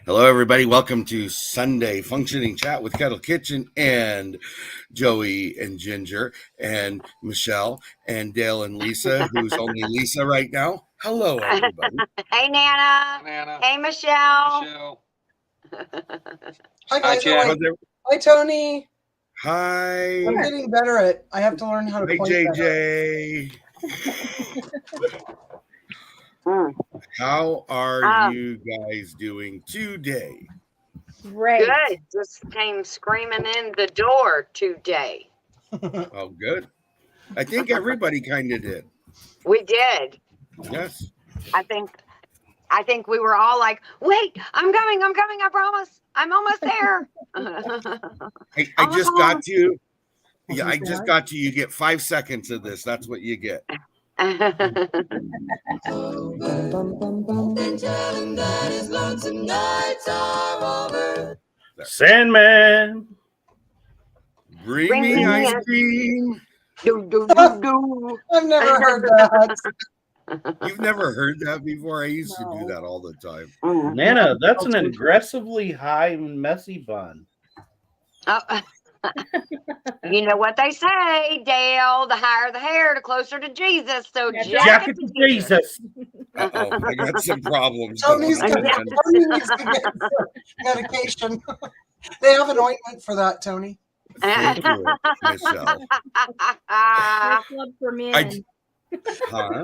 Hello, everybody. Welcome to Sunday Functioning Chat with Kettle Kitchen and Joey and Ginger and Michelle and Dale and Lisa, who's only Lisa right now. Hello, everybody. Hey, Nana. Nana. Hey, Michelle. Michelle. Hi, guys. Chad. Hi, Tony. Hi. I'm getting better at. I have to learn how to Hi, point JJ. How are you guys doing today? Great. Good. Just came screaming in the door today. Oh, good. I think everybody kind of did. We did. Yes. I think we were all like, wait, I'm coming, I promise. I'm almost there. I just got to. Yeah, I just got to. You get 5 seconds of this. That's what you get. Sandman, Bring me ice cream. I've never heard that. You've never heard that before? I used to do that all the time. Nana, that's an aggressively high and messy bun. Oh. You know what they say, Dale, the higher the hair, the closer to Jesus. So jack it to Jesus. Uh-oh, I got some problems. Tony needs to get some medication. They have an ointment for that, Tony. Thank you, Michelle. Club for men. Huh?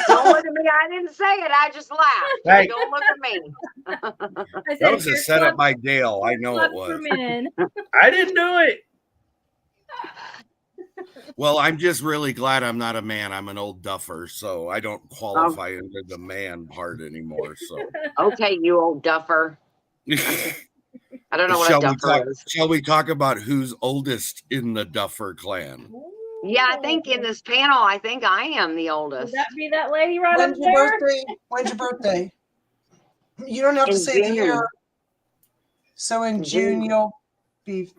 Don't look at me. I didn't say it. I just laughed. Hey. Don't look at me. That was a setup by Dale. I know it was. I didn't do it. Well, I'm just really glad I'm not a man. I'm an old duffer, so I don't qualify under the man part anymore. So Okay, you old duffer. I don't know what a duffer is. Shall we talk about who's oldest in the Duffer clan? Yeah, I think in this panel, I think I am the oldest. Would that be that lady right When's up your there? birthday? When's your birthday? You don't have to say the year. So in June you'll be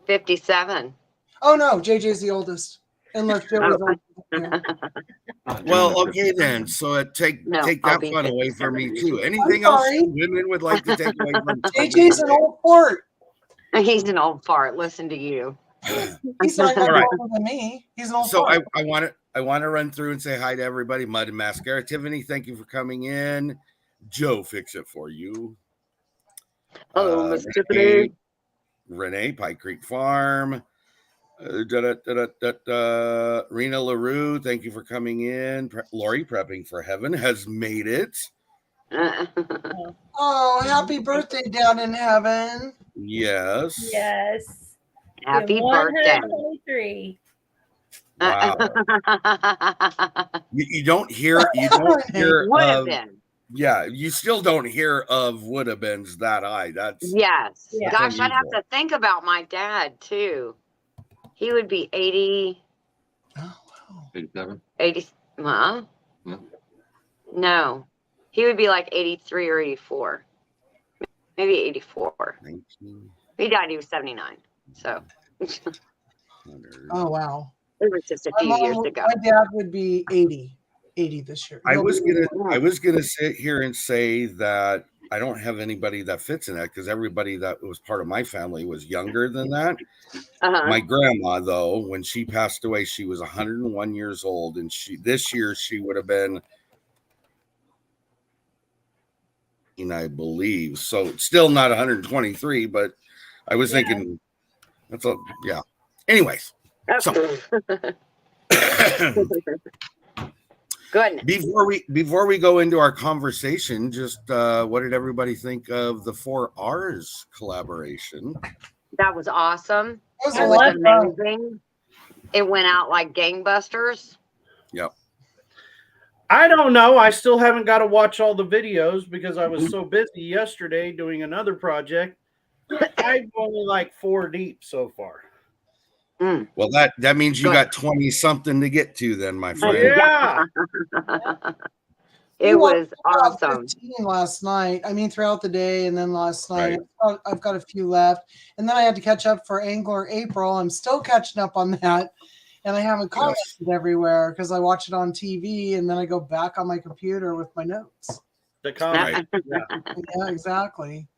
57. Oh no, JJ's the oldest. Unless Joey's old. Well, okay then. So take that fun away from me too. Anything else women would like to take away from JJ's an old fart. He's an old fart. Listen to you. He's not All right. older than me. He's an old So fart. I want to run through and say hi to everybody. Mud and Mascara. Tiffany, thank you for coming in. Joe, fix it for you. Hello, Miss Tiffany. Renee, Pie Creek Farm. Rena LaRue, thank you for coming in. Lori, Prepping for Heaven, has made it. Oh, happy birthday down in heaven. Yes. Yes. Happy birthday. 123. Wow. you don't hear Would have of, been. yeah, you still don't hear of would have beens that high. That's Yes. Yeah. Gosh, I'd have to think about my dad too. He would be 80. Oh, wow. 87. 80. Huh? No. No. He would be like 83 or 84. Maybe 84. 19. He died, he was 79. So Oh, wow. it was just a few years ago. My dad would be 80 this year. I was gonna sit here and say that I don't have anybody that fits in that because everybody that was part of my family was younger than that. My grandma, though, when she passed away, she was 101 years old, and this year she would have been, I believe, so still not 123, but I was thinking yeah. Anyways, so Good. Before we go into our conversation, just what did everybody think of the 4Rs collaboration? That was awesome. It It was amazing. It went out like gangbusters. Yep. I don't know. I still haven't got to watch all the videos because I was so busy yesterday doing another project. I'm only like 4 deep so far. Well, that means you got 20 something to get to then, my friend. Yeah. It was awesome. 15 last night. I mean, throughout the day, and then last night, I've got a few left. And then I had to catch up for Angler April. I'm still catching up on that. and I haven't commented everywhere because I watch it on TV and then I go back on my computer with my notes. The comment. Yeah, exactly.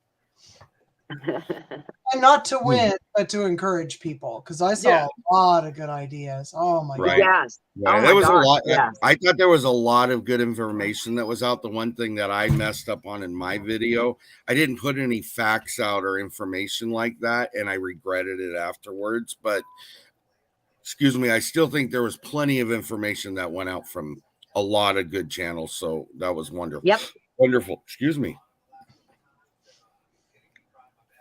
And not to win, but to encourage people, because I saw a lot of good ideas. Oh my god! Yes, right. There was a lot. I thought there was a lot of good information that was out. The one thing that I messed up on in my video, I didn't put any facts out or information like that, and I regretted it afterwards. But excuse me, I still think there was plenty of information that went out from a lot of good channels. So that was wonderful. Yep, wonderful. Excuse me.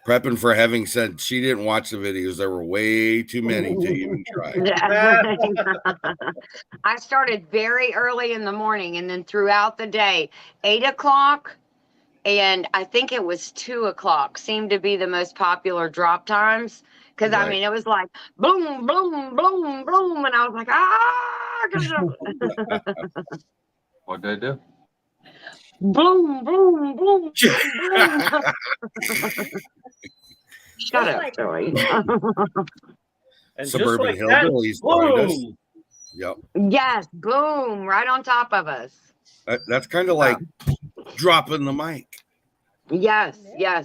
Prepping for having said she didn't watch the videos. There were way too many to even try. I started very early in the morning and then throughout the day, 8 o'clock and I think it was 2 o'clock seemed to be the most popular drop times. Because I mean, it was like boom, boom, boom, boom. And I was like, What'd they do? Boom, boom, boom, boom. Shut up, Joey. And Suburban hillbillies behind us. Yep. Yes, boom, right on top of us. That's kind of like dropping the mic. Yes,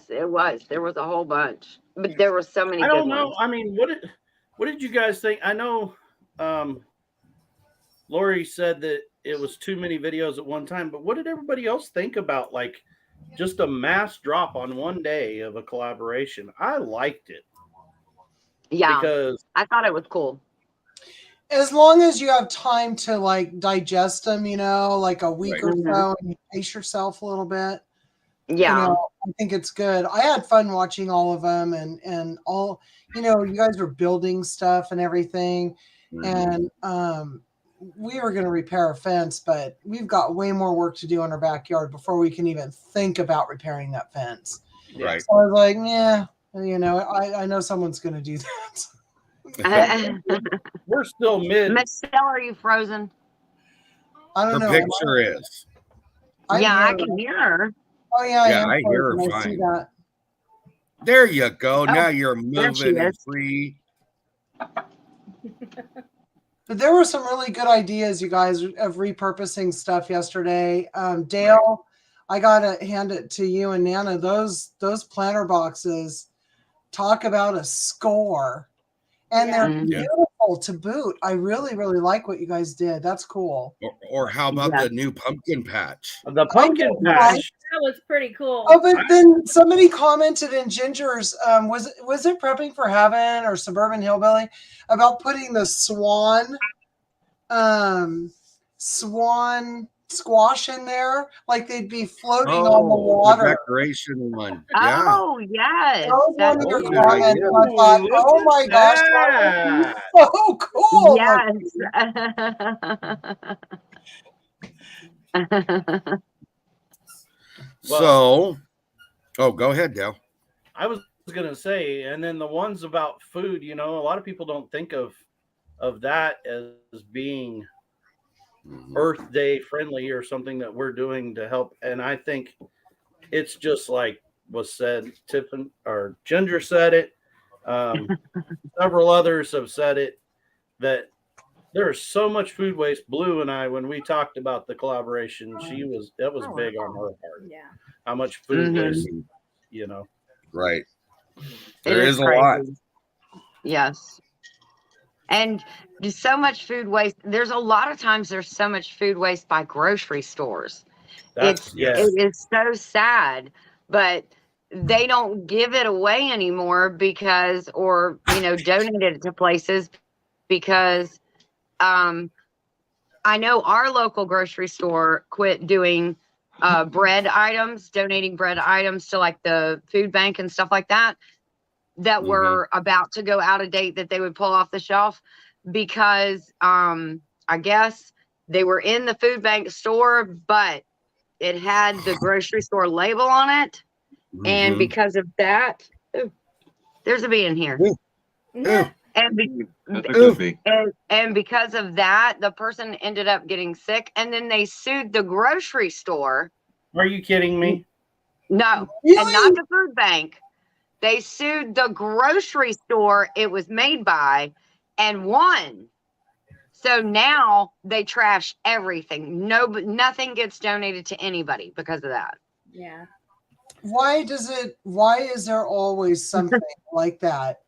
it was. There was a whole bunch, but there were so many. I don't know. I mean, what did you guys think? I know Lori said that it was too many videos at one time, but what did everybody else think about like just a mass drop on one day of a collaboration? I liked it. Yeah, because I thought it was cool. As long as you have time to like digest them, you know, like a week or so, and you pace yourself a little bit. Yeah, you know, I think it's good. I had fun watching all of them, and all, you know, you guys were building stuff and everything, and we were going to repair a fence, but we've got way more work to do in our backyard before we can even think about repairing that fence. Right. So I was like, yeah, you know, I know someone's going to do that. We're still mid. Michelle, are you frozen? I don't know. Her picture is. I can hear her. Oh yeah, I hear her I fine. see that. There you go. Now you're moving and free. But there were some really good ideas, you guys, of repurposing stuff yesterday. Dale, I gotta hand it to you and Nana. Those planter boxes talk about a score, and they're beautiful to boot. I really, really like what you guys did. That's cool. Or how about the new pumpkin patch? The pumpkin patch. That was pretty cool. Oh, but then somebody commented in Ginger's, was it Prepping for Heaven or Suburban Hillbilly about putting the swan squash in there, like they'd be floating on the water. The decoration one. Oh, yes. That was one of your comments. And I thought, oh my gosh, that would be so cool. Yes. So, go ahead, Dale. I was going to say, and then the ones about food, you know, a lot of people don't think of that as being Earth Day friendly or something that we're doing to help. And I think it's just like was said, Tiffany or Ginger said it. Several others have said it, that there is so much food waste. Blue and I, when we talked about the collaboration, that was big on her part. Yeah. How much food waste, you know. Right. There is a lot. Yes. And there's so much food waste. There's a lot of times there's so much food waste by grocery stores. It is so sad, but they don't give it away anymore because, or, you know, donate it to places because I know our local grocery store quit doing bread items, donating bread items to like the food bank and stuff like that were about to go out of date, that they would pull off the shelf because I guess they were in the food bank store, but it had the grocery store label on it. And because of that, there's a bee in here. And because of that, the person ended up getting sick, and then they sued the grocery store. Are you kidding me? No, and not the food bank. They sued the grocery store it was made by and won. So now they trash everything. Nothing gets donated to anybody because of that. Yeah. Why is there always something like that?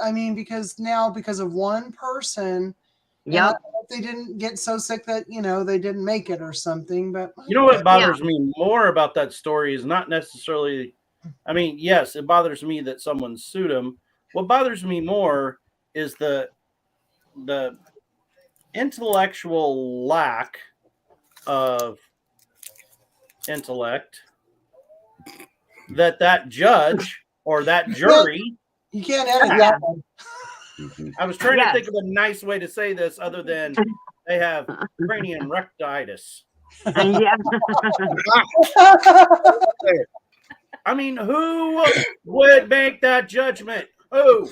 I mean, because of one person, and I Yep. hope they didn't get so sick that, they didn't make it or something, but You know what bothers me more about that story is not necessarily, I mean, yes, it bothers me that someone sued him. What bothers me more is the intellectual lack of intellect that judge or that jury. You can't edit that one. I was trying to think of a nice way to say this other than they have cranium rectitis. Yeah. I mean, who would make that judgment? Who?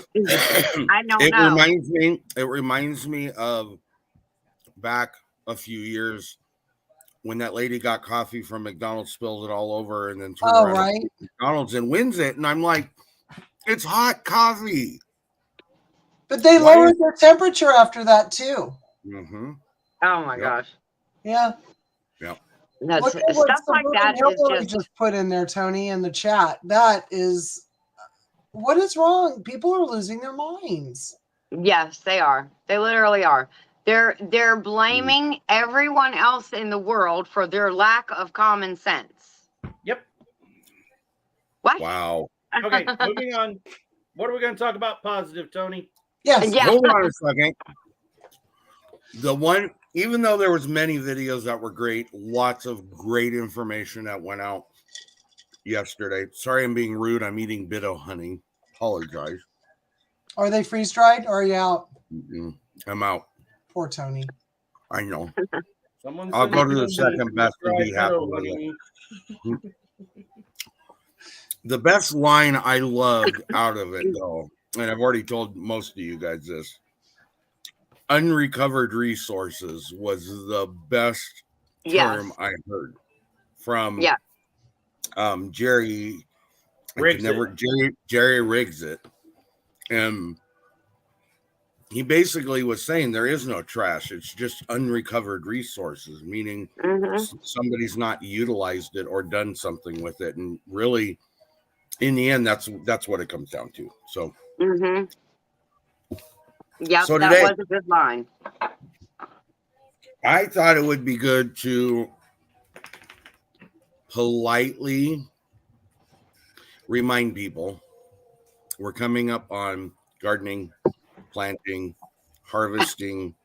I don't know. It reminds me of back a few years when that lady got coffee from McDonald's, spilled it all over, and then turned around to McDonald's and wins it. And I'm like, it's hot coffee. But they lowered their temperature after that too. Mm-hmm. Oh my gosh. Yeah. Yeah. That's, stuff like that is just put in there, Tony, in the chat. That is, what is wrong? People are losing their minds. Yes, they are. They literally are. They're blaming everyone else in the world for their lack of common sense. Yep. What? Wow. Okay, moving on. What are we going to talk about positive, Tony? Yes. Yeah. Hold on a second. The one, even though there was many videos that were great, lots of great information that went out yesterday. Sorry, I'm being rude. I'm eating Bitto honey. Apologize. Are they freeze dried or are you out? I'm out. Poor Tony. I know. Someone I'll go to the second best and be happy with it. The best line I loved out of it, though, and I've already told most of you guys this, unrecovered resources was the best term I heard from Jerry. Jerry Riggs it. And he basically was saying there is no trash. It's just unrecovered resources, meaning somebody's not utilized it or done something with it. And really, in the end, that's what it comes down to. So, yeah, so that was a good line. I thought it would be good to politely remind people we're coming up on gardening, planting, harvesting.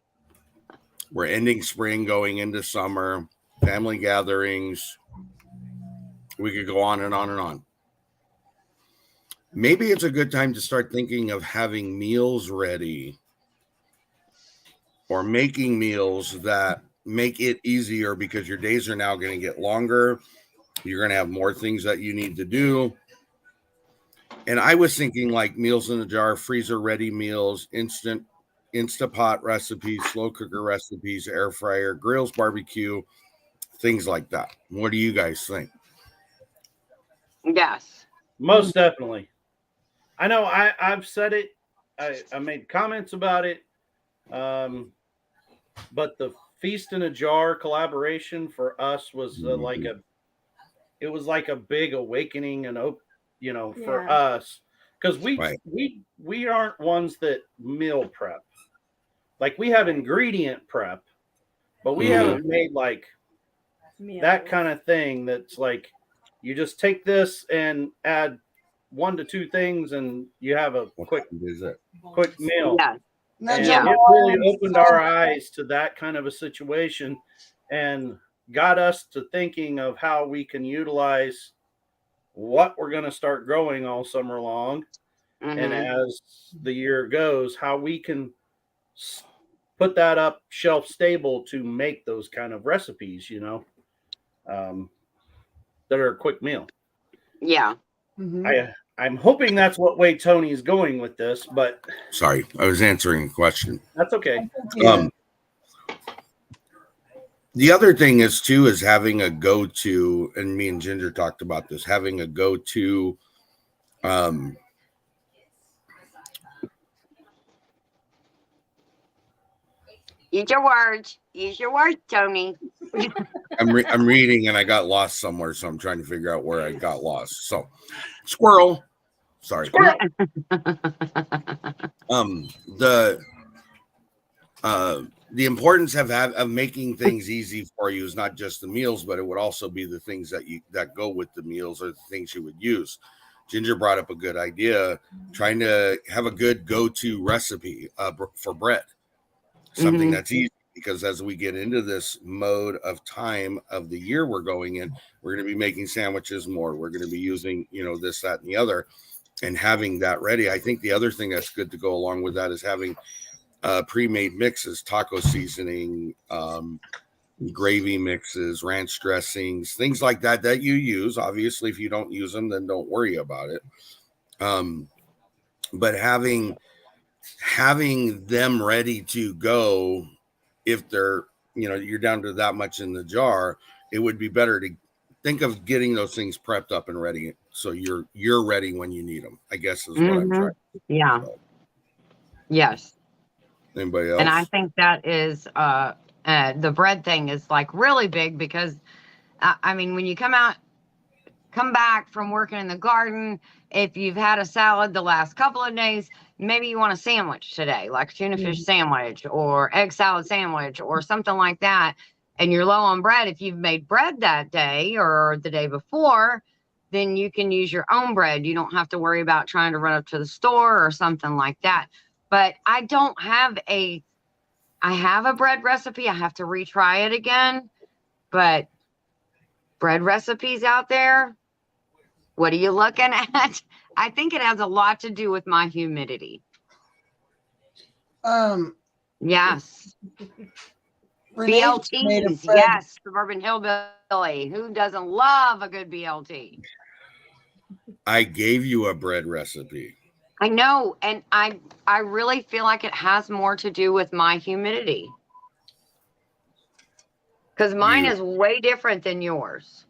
We're ending spring, going into summer, family gatherings. We could go on and on and on. Maybe it's a good time to start thinking of having meals ready or making meals that make it easier because your days are now going to get longer. You're going to have more things that you need to do. And I was thinking like meals in a jar, freezer ready meals, Instapot recipes, slow cooker recipes, air fryer, grills, barbecue, things like that. What do you guys think? Yes. Most definitely. I know I've said it. I made comments about it. But the Feast in a Jar collaboration for us was like a big awakening and for us, because we aren't ones that meal prep. Like we have ingredient prep, but we haven't made like that kind of thing. That's like you just take this and add 1 to 2 things, and you have a quick meal. Yeah. And it really opened our eyes to that kind of a situation and got us to thinking of how we can utilize what we're going to start growing all summer long. And as the year goes, how we can put that up shelf stable to make those kind of recipes, that are a quick meal. Yeah. I'm hoping that's what way Tony's going with this, but sorry, I was answering a question. That's okay. The other thing is having a go-to, and me and Ginger talked about this, having a go-to Eat your words. Use your words, Tony. I'm reading and I got lost somewhere, so I'm trying to figure out where I got lost. So, squirrel. Sorry. Squirrel. The importance of making things easy for you is not just the meals, but it would also be the things that go with the meals or the things you would use. Ginger brought up a good idea, trying to have a good go-to recipe for bread, something that's easy, because as we get into this mode of time of the year we're going in, we're going to be making sandwiches more. We're going to be using, this, that, and the other, and having that ready. I think the other thing that's good to go along with that is having pre-made mixes, taco seasoning, gravy mixes, ranch dressings, things like that you use. Obviously, if you don't use them, then don't worry about it. But having them ready to go, if they're, you're down to that much in the jar, it would be better to think of getting those things prepped up and ready, so you're ready when you need them, I guess is what I'm trying to do. Yeah. So. Yes. Anybody else? And I think that is the bread thing is like really big, because I mean, when you come back from working in the garden, if you've had a salad the last couple of days, maybe you want a sandwich today, like a tuna fish sandwich or egg salad sandwich or something like that, and you're low on bread. If you've made bread that day or the day before, then you can use your own bread. You don't have to worry about trying to run up to the store or something like that. But I have a bread recipe. I have to retry it again. But bread recipes out there, what are you looking at? I think it has a lot to do with my humidity. Yes. BLTs, yes. Suburban Hillbilly. Who doesn't love a good BLT? I gave you a bread recipe. I know, and I really feel like it has more to do with my humidity, because mine is way different than yours.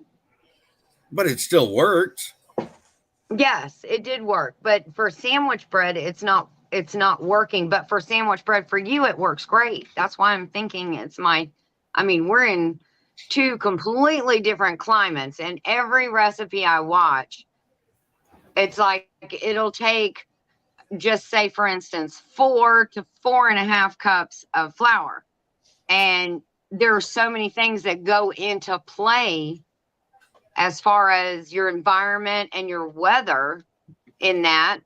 But it still worked. Yes, it did work, but for sandwich bread, it's not working. But for sandwich bread for you, it works great. That's why I'm thinking we're in two completely different climates, and every recipe I watch, it's like it'll take, just say for instance, 4 to 4.5 cups of flour, and there are so many things that go into play as far as your environment and your weather in that,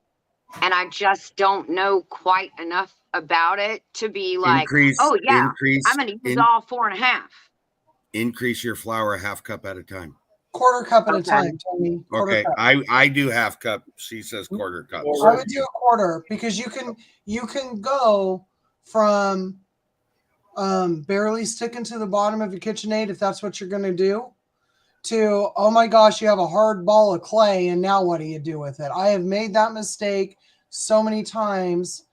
and I just don't know quite enough about it to be like, I'm gonna use all 4.5. Increase your flour a half cup at a time. Quarter cup at a time, Tony. Okay, I do half cup. She says quarter cup. I would do a quarter, because you can go from barely sticking to the bottom of your KitchenAid, if that's what you're going to do, to, oh my gosh, you have a hard ball of clay, and now what do you do with it? I have made that mistake so many times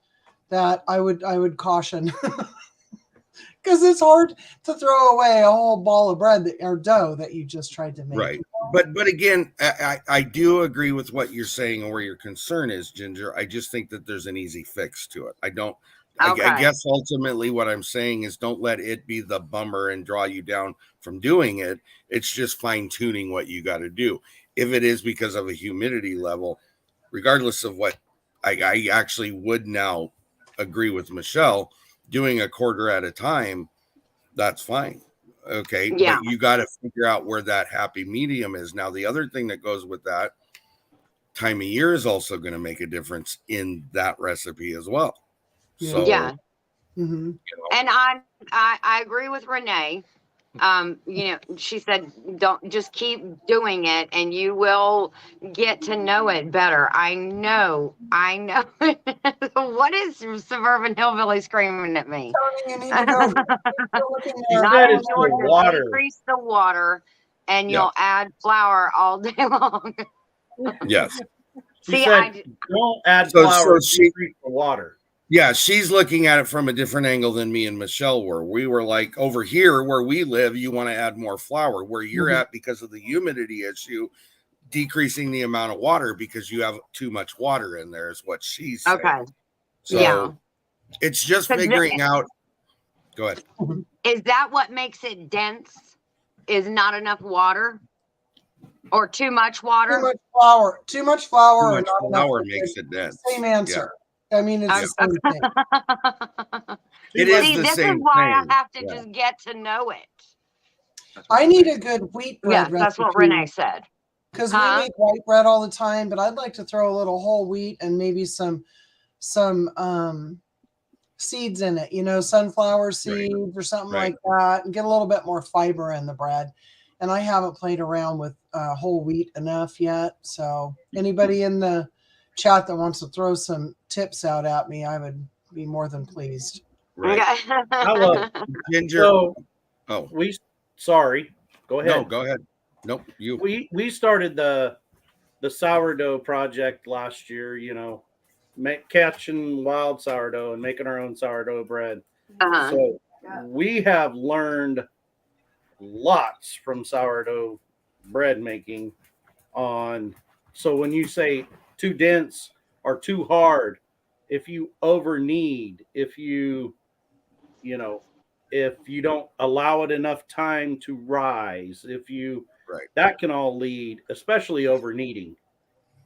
that I would caution, because it's hard to throw away a whole ball of bread or dough that you just tried to make. Right. But again, I do agree with what you're saying and where your concern is, Ginger. I just think that there's an easy fix to it. I guess ultimately what I'm saying is, don't let it be the bummer and draw you down from doing it. It's just fine tuning what you got to do. If it is because of a humidity level, regardless of what, I actually would now agree with Michelle, doing a quarter at a time, that's fine. Okay. Yeah. But you got to figure out where that happy medium is. Now, the other thing that goes with that, time of year is also going to make a difference in that recipe as well. So, yeah. And I agree with Renee. She said, don't just keep doing it and you will get to know it better. I know. What is Suburban Hillbilly screaming at me? You need to go. Increase the water, and you'll add flour all day long. Yes. Don't add flour. Increase the water. Yeah, she's looking at it from a different angle than me and Michelle were. We were like, over here where we live, you want to add more flour. Where you're at, because of the humidity issue, decreasing the amount of water because you have too much water in there is what she's saying. Okay. So it's just figuring out Go ahead. Is that what makes it dense? Is not enough water? Or too much water? Too much flour. Too much flour. Too much flour makes it dense. Same answer. Yeah. I mean, it's the same thing. It is See, the this same is why thing. I have to just get to know it. I need a good wheat bread Yeah, that's what recipe. Renee said. Because we make white bread all the time, but I'd like to throw a little whole wheat and maybe some seeds in it, sunflower seeds or something like that, and get a little bit more fiber in the bread. And I haven't played around with whole wheat enough yet. So anybody in the chat that wants to throw some tips out at me, I would be more than pleased. Right. Hello. Ginger. So, sorry. Go ahead. No, go ahead. Nope. We started the sourdough project last year, catching wild sourdough and making our own sourdough bread. So we have learned lots from sourdough bread making so when you say too dense or too hard, if you over knead, if you don't allow it enough time to rise, that can all lead, especially over kneading.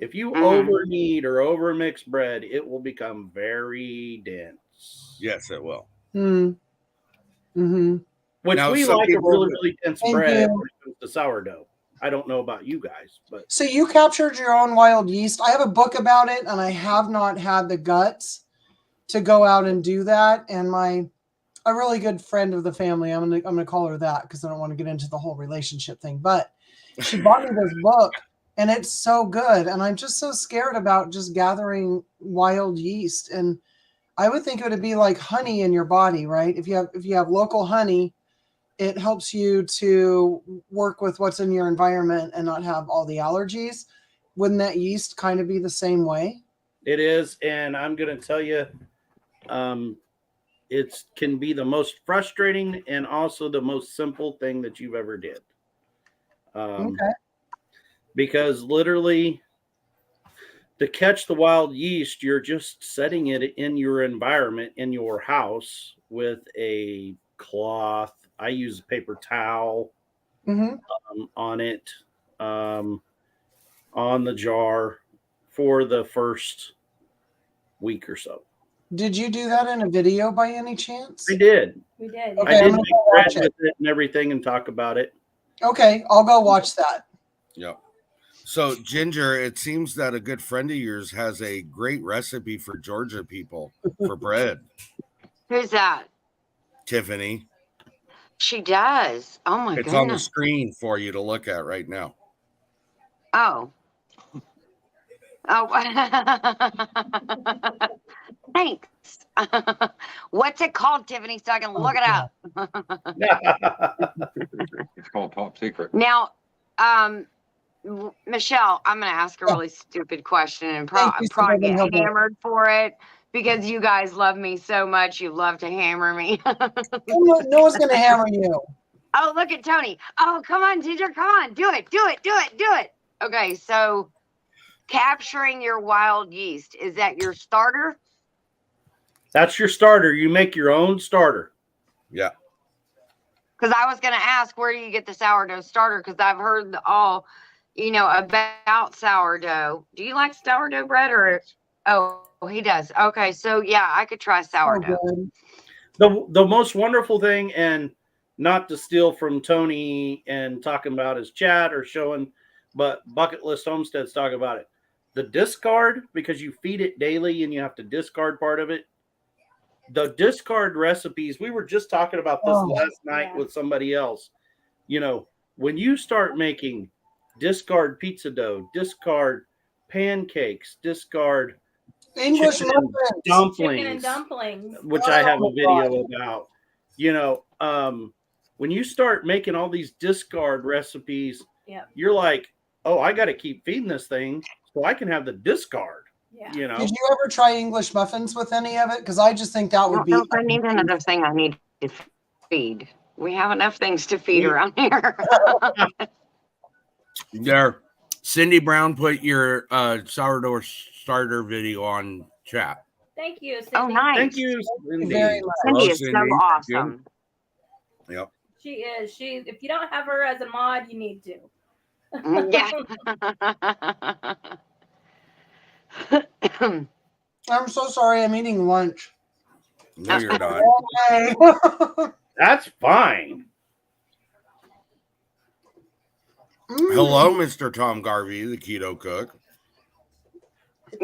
If you over knead or over mix bread, it will become very dense. Yes, it will. Mm-hmm. Which now, we like a really dense bread when it comes to sourdough. I don't know about you guys, but so you captured your own wild yeast. I have a book about it, and I have not had the guts to go out and do that. And a really good friend of the family, I'm gonna call her that because I don't want to get into the whole relationship thing, but she bought me this book. And it's so good. And I'm just so scared about just gathering wild yeast. And I would think it would be like honey in your body, right? If you have local honey, it helps you to work with what's in your environment and not have all the allergies. Wouldn't that yeast kind of be the same way? It is. And I'm going to tell you, it can be the most frustrating and also the most simple thing that you've ever did. Okay. Because literally, to catch the wild yeast, you're just setting it in your environment, in your house, with a cloth. I use a paper towel on it, on the jar for the first week or so. Did you do that in a video by any chance? I did. We did. Okay, I did make bread with it and everything and talk about it. Okay, I'll go watch that. Yep. So, Ginger, it seems that a good friend of yours has a great recipe for Georgia people for bread. Who's that? Tiffany. She does. Oh, my goodness. It's on the screen for you to look at right now. Oh. Thanks. What's it called, Tiffany, so I can look it up? It's called Top Secret. Now, Michelle, I'm going to ask a really stupid question and probably get hammered for it because you guys love me so much. You love to hammer me. No one's going to hammer you. Oh, look at Tony. Oh, come on, Ginger. Come on. Do it. Okay, so capturing your wild yeast, is that your starter? That's your starter. You make your own starter. Yeah. Because I was going to ask, where do you get the sourdough starter? Because I've heard about sourdough. Do you like sourdough bread or? Oh, he does. Okay, so yeah, I could try sourdough. The most wonderful thing, and not to steal from Tony and talking about his chat or showing, but Bucket List Homesteads talk about it. The discard, because you feed it daily and you have to discard part of it. The discard recipes, we were just talking about this last night with somebody else. When you start making discard pizza dough, discard pancakes, discard English dumplings, which I have a video about. When you start making all these discard recipes, you're like, oh, I got to keep feeding this thing so I can have the discard. Yeah. Did you ever try English muffins with any of it? Because I just think that would be. I need another thing I need to feed. We have enough things to feed around here. There, Cindy Brown put your sourdough starter video on chat. Thank you, Cindy. Oh, nice. Thank you, Very Cindy. much. Cindy Hello, is so Cindy. awesome. Yep. She is. If you don't have her as a mod, you need to. Yeah. I'm so sorry. I'm eating lunch. No, you're not. Okay. That's fine. Hello, Mr. Tom Garvey, the keto cook.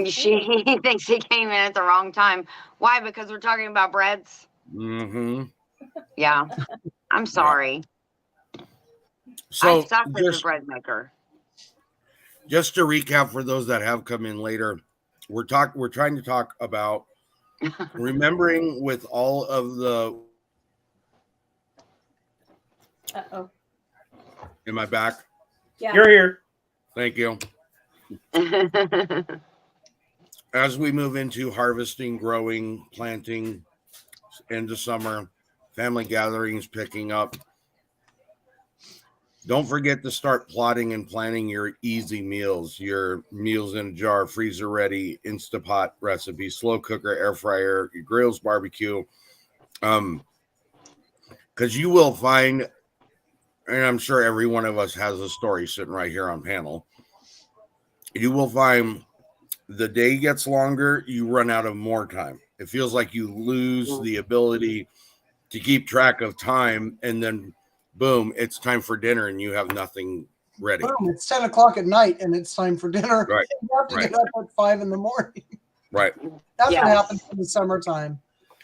She thinks he came in at the wrong time. Why? Because we're talking about breads? Mm-hmm. Yeah. I'm sorry. So I suck as a bread maker. just to recap for those that have come in later, we're trying to talk about remembering with all of the. Uh-oh. Am I back? Yeah. You're here. Thank you. As we move into harvesting, growing, planting, end of summer, family gatherings picking up. Don't forget to start plotting and planning your easy meals, your meals in a jar, freezer ready, Instapot recipes, slow cooker, air fryer, your grills, barbecue. Because you will find, and I'm sure every one of us has a story sitting right here on panel. You will find the day gets longer, you run out of more time. It feels like you lose the ability to keep track of time, and then boom, it's time for dinner and you have nothing ready. Boom, it's 10 o'clock at night and it's time for dinner. Right. You have to get up at 5 in the morning. Right. That's Yes. what happens in the summertime.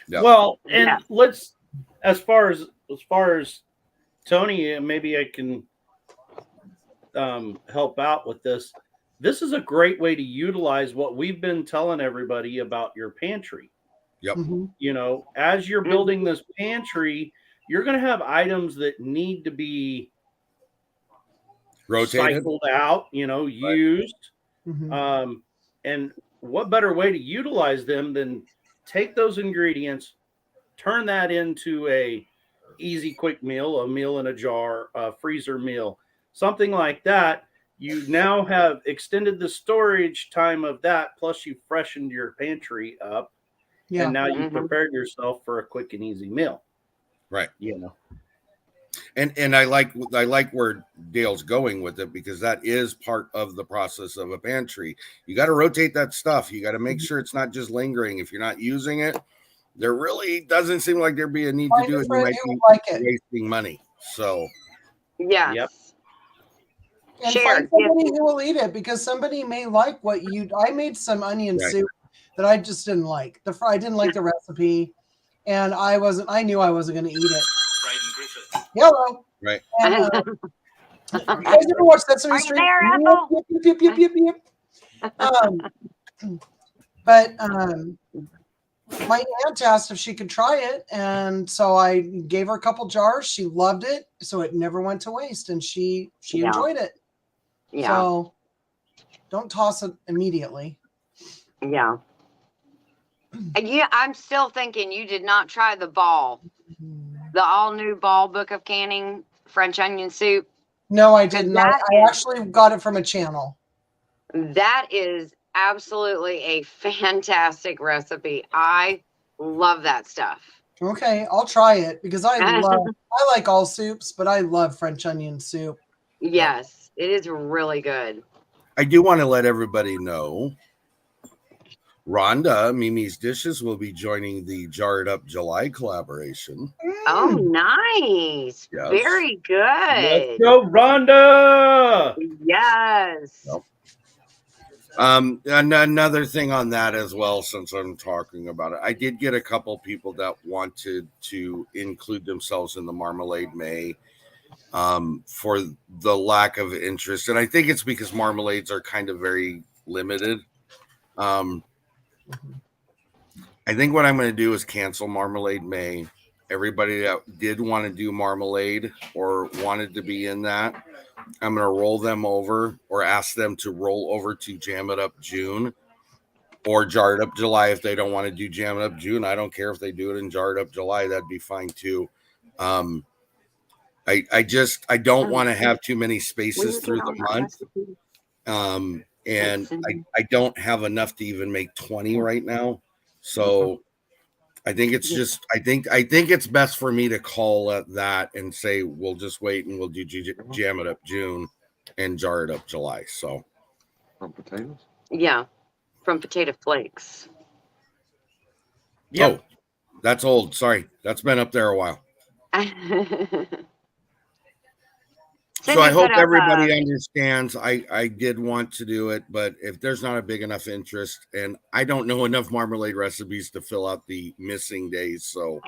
Yep. Well, and Yeah. let's as far as Tony, maybe I can help out with this. This is a great way to utilize what we've been telling everybody about your pantry. Yep. Mm-hmm. You know, as you're building this pantry, you're going to have items that need to be Rotated. cycled out, used. Mm-hmm. And what better way to utilize them than take those ingredients, turn that into a easy, quick meal, a meal in a jar, a freezer meal, something like that. You now have extended the storage time of that, plus you freshened your pantry up, Yeah. and now you prepared yourself for a quick and easy meal. Right. And I like where Dale's going with it, because that is part of the process of a pantry. You got to rotate that stuff. You got to make sure it's not just lingering. If you're not using it, there really doesn't seem like there'd be a need to do it. You might be wasting money. So yes. Yep. And find somebody who will eat it, because somebody may like what I made some onion soup that I just didn't like. I didn't like the recipe, and I knew I wasn't going to eat it. Hello. Right. And, you guys ever watch Sesame Street? Yep, yep, yep, yep. But my aunt asked if she could try it, and so I gave her a couple jars. She loved it, so it never went to waste, and she enjoyed it. Yeah. So don't toss it immediately. Yeah. Yeah, I'm still thinking you did not try the Ball, the all-new Ball Book of Canning French onion soup. No, I didn't. I actually got it from a channel. That is absolutely a fantastic recipe. I love that stuff. Okay, I'll try it, because I like all soups, but I love French onion soup. Yes, it is really good. I do want to let everybody know Rhonda, Mimi's Dishes, will be joining the Jarred Up July collaboration. Oh, nice. Yes. Very good. Let's go, Rhonda. Yes. Yep. And another thing on that as well, since I'm talking about it, I did get a couple people that wanted to include themselves in the Marmalade May for the lack of interest. And I think it's because marmalades are kind of very limited. I think what I'm going to do is cancel Marmalade May. Everybody that did want to do marmalade or wanted to be in that, I'm going to roll them over, or ask them to roll over to Jam It Up June or Jarred Up July. If they don't want to do Jam It Up June, I don't care if they do it in Jarred Up July. That'd be fine too. I don't want to have too many spaces through the month. And I don't have enough to even make 20 right now. So I think it's just I think it's best for me to call it that and say we'll just wait and we'll do jam it up June and jar it up July. So From potatoes? Yeah, from potato flakes. Yep. Oh, that's old. Sorry, that's been up there a while. So I hope everybody understands. I did want to do it, but if there's not a big enough interest, and I don't know enough marmalade recipes to fill out the missing days, so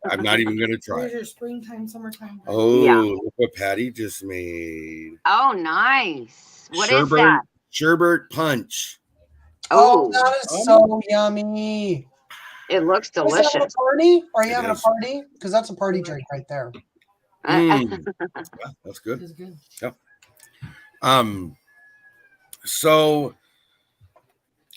I'm not even going to try. Here's your springtime, summertime. Oh, yeah. Look what Patty just made. Oh, nice. What is that? Sherbet punch. Oh, that is so yummy. It looks delicious. Is that a party? Are you having a party? Because that's a party drink right there. Yeah, that's good. It's good. Yeah. So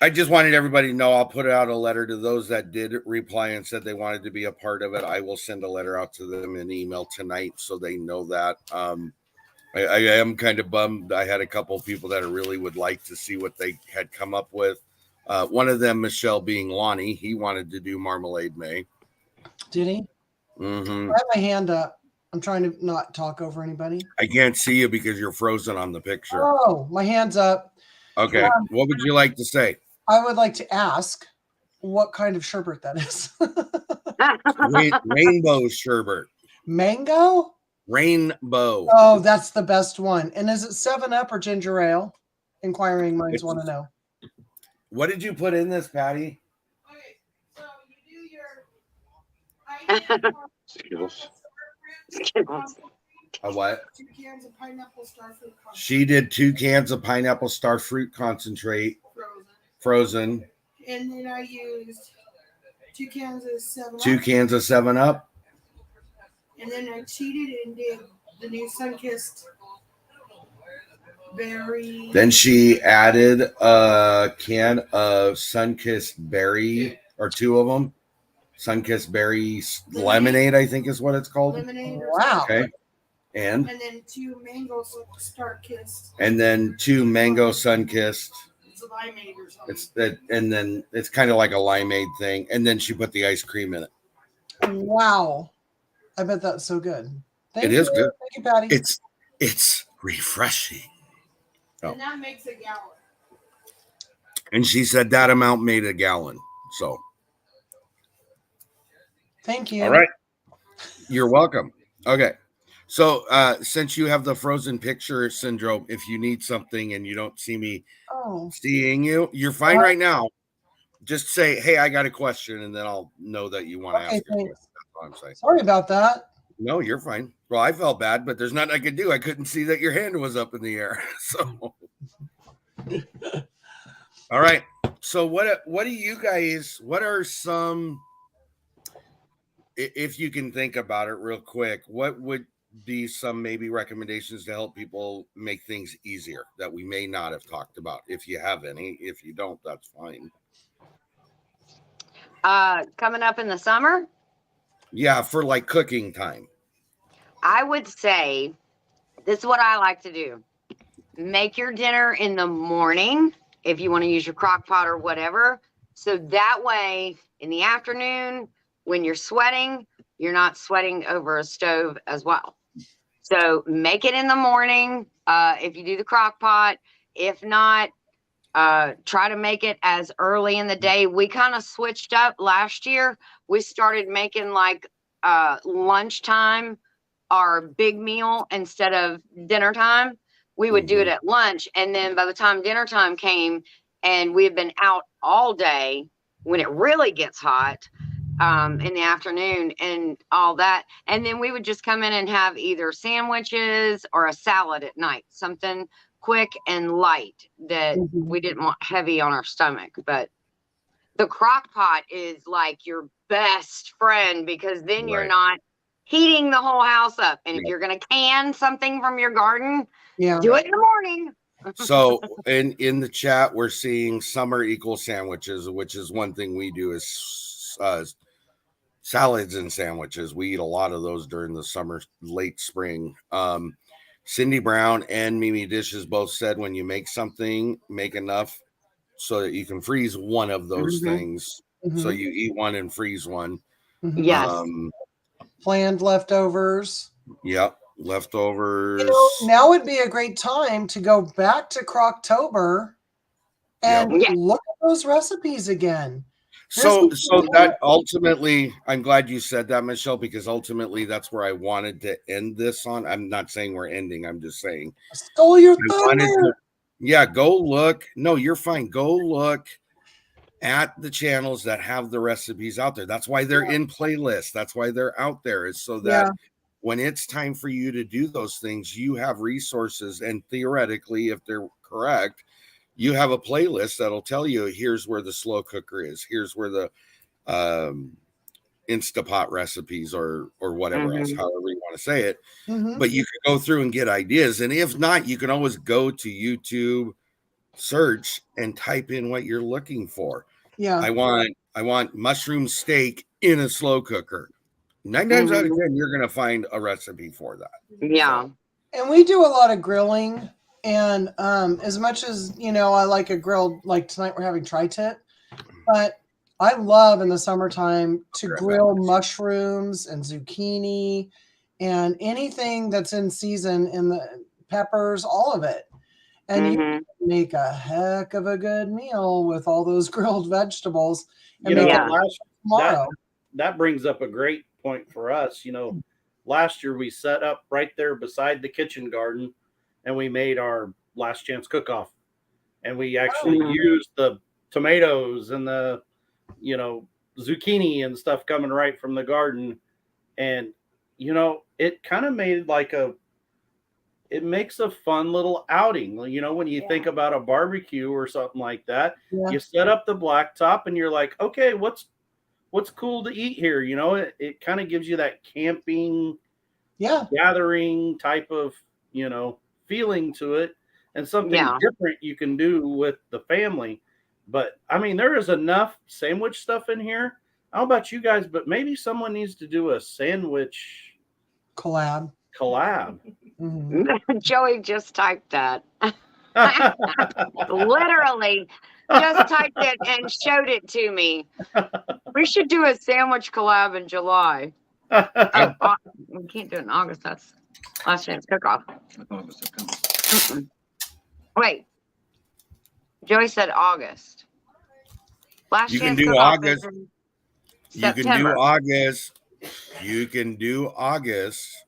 I just wanted everybody to know I'll put out a letter to those that did reply and said they wanted to be a part of it. I will send a letter out to them in email tonight so they know that. I am kind of bummed. I had a couple of people that I really would like to see what they had come up with. One of them, Michelle, being Lonnie, he wanted to do Marmalade May. Did he? Mm-hmm. I have my hand up. I'm trying to not talk over anybody. I can't see you because you're frozen on the picture. Oh, my hand's up. Okay. What would you like to say? I would like to ask what kind of sherbet that is. Rainbow sherbet. Mango? Rainbow. Oh, that's the best one. And is it 7-Up or ginger ale? Inquiring minds want to know. What did you put in this, Patty? Okay, so you do your Skittles. A what? 2 cans of pineapple starfruit concentrate. She did 2 cans of pineapple starfruit concentrate. Frozen. And then I used 2 cans of 7-Up. 2 cans of 7-Up. And then I cheated and did the new Sunkissed berry. Then she added a can of Sunkissed berry, or 2 of them. Sunkissed berry lemonade, I think is what it's called. Lemonade. Wow. Okay. And then 2 mango Starkissed. And then 2 mango Sunkissed. It's a limeade or something. It's that, and then it's kind of like a limeade thing. And then she put the ice cream in it. Wow. I bet that's so good. It is good. Thank you, Patty. It's refreshing. And that makes a gallon. And she said that amount made a gallon. So thank you. All right. You're welcome. Okay. So since you have the frozen picture syndrome, if you need something and you don't see me seeing you, you're fine right now. Just say, hey, I got a question, and then I'll know that you want to ask. Thanks. That's all I'm saying. Sorry about that. No, you're fine. Well, I felt bad, but there's nothing I could do. I couldn't see that your hand was up in the air. So all right. So what do you guys, what are some, if you can think about it real quick, what would be some maybe recommendations to help people make things easier that we may not have talked about? If you have any, if you don't, that's fine. Coming up in the summer? Yeah, for like cooking time. I would say this is what I like to do. Make your dinner in the morning if you want to use your crock pot or whatever. So that way in the afternoon, when you're sweating, you're not sweating over a stove as well. So make it in the morning if you do the crock pot. If not, try to make it as early in the day. We kind of switched up last year. We started making like lunchtime our big meal instead of dinner time. We would do it at lunch, and then by the time dinner time came and we had been out all day when it really gets hot in the afternoon and all that, and then we would just come in and have either sandwiches or a salad at night, something quick and light that we didn't want heavy on our stomach. But the crock pot is like your best friend, because then you're not heating the whole house up. And if you're going to can something from your garden, do it in the morning. So in the chat, we're seeing summer equals sandwiches, which is one thing we do is salads and sandwiches. We eat a lot of those during the summer, late spring. Cindy Brown and Mimi Dishes both said when you make something, make enough so that you can freeze one of those things So you eat one and freeze one. Yes. Planned leftovers. Yep. Leftovers. You know, now would be a great time to go back to Croctober and look at those recipes again. So that ultimately, I'm glad you said that, Michelle, because ultimately that's where I wanted to end this on. I'm not saying we're ending. I'm just saying. Stole your thunder. Go look. No, you're fine. Go look at the channels that have the recipes out there. That's why they're in playlists. That's why they're out there, is so that when it's time for you to do those things, you have resources. And theoretically, if they're correct, you have a playlist that'll tell you, here's where the slow cooker is. Here's where the Instapot recipes or whatever else, however you want to say it. But you can go through and get ideas. And if not, you can always go to YouTube, search, and type in what you're looking for. Yeah. I want mushroom steak in a slow cooker. 9 times out of 10, you're going to find a recipe for that. Yeah. So. And we do a lot of grilling. And as much as, you know, I like a grilled, like tonight we're having tri-tip, but I love in the summertime to grill mushrooms and zucchini and anything that's in season, in the peppers, all of it. And you can make a heck of a good meal with all those grilled vegetables. And you know, that brings up a great point for us. You know, last year we set up right there beside the kitchen garden, and we made our last chance cook-off. And we actually used the tomatoes and the, you know, zucchini and stuff coming right from the garden. And, you know, it kind of made like it makes a fun little outing. You know, when you think about a barbecue or something like that, you set up the blacktop and you're like, okay, what's cool to eat here? You know, it kind of gives you that camping, gathering type of, you know, feeling to it, and something different you can do with the family. But I mean, there is enough sandwich stuff in here. I don't know about you guys, but maybe someone needs to do a sandwich collab. Joey just typed that. Literally just typed it and showed it to me. We should do a sandwich collab in July. We can't do it in August. That's last chance cook-off. I thought it was September. Wait. Joey said August. Last you chance can do cook-off August. is in You can do August. You can do August.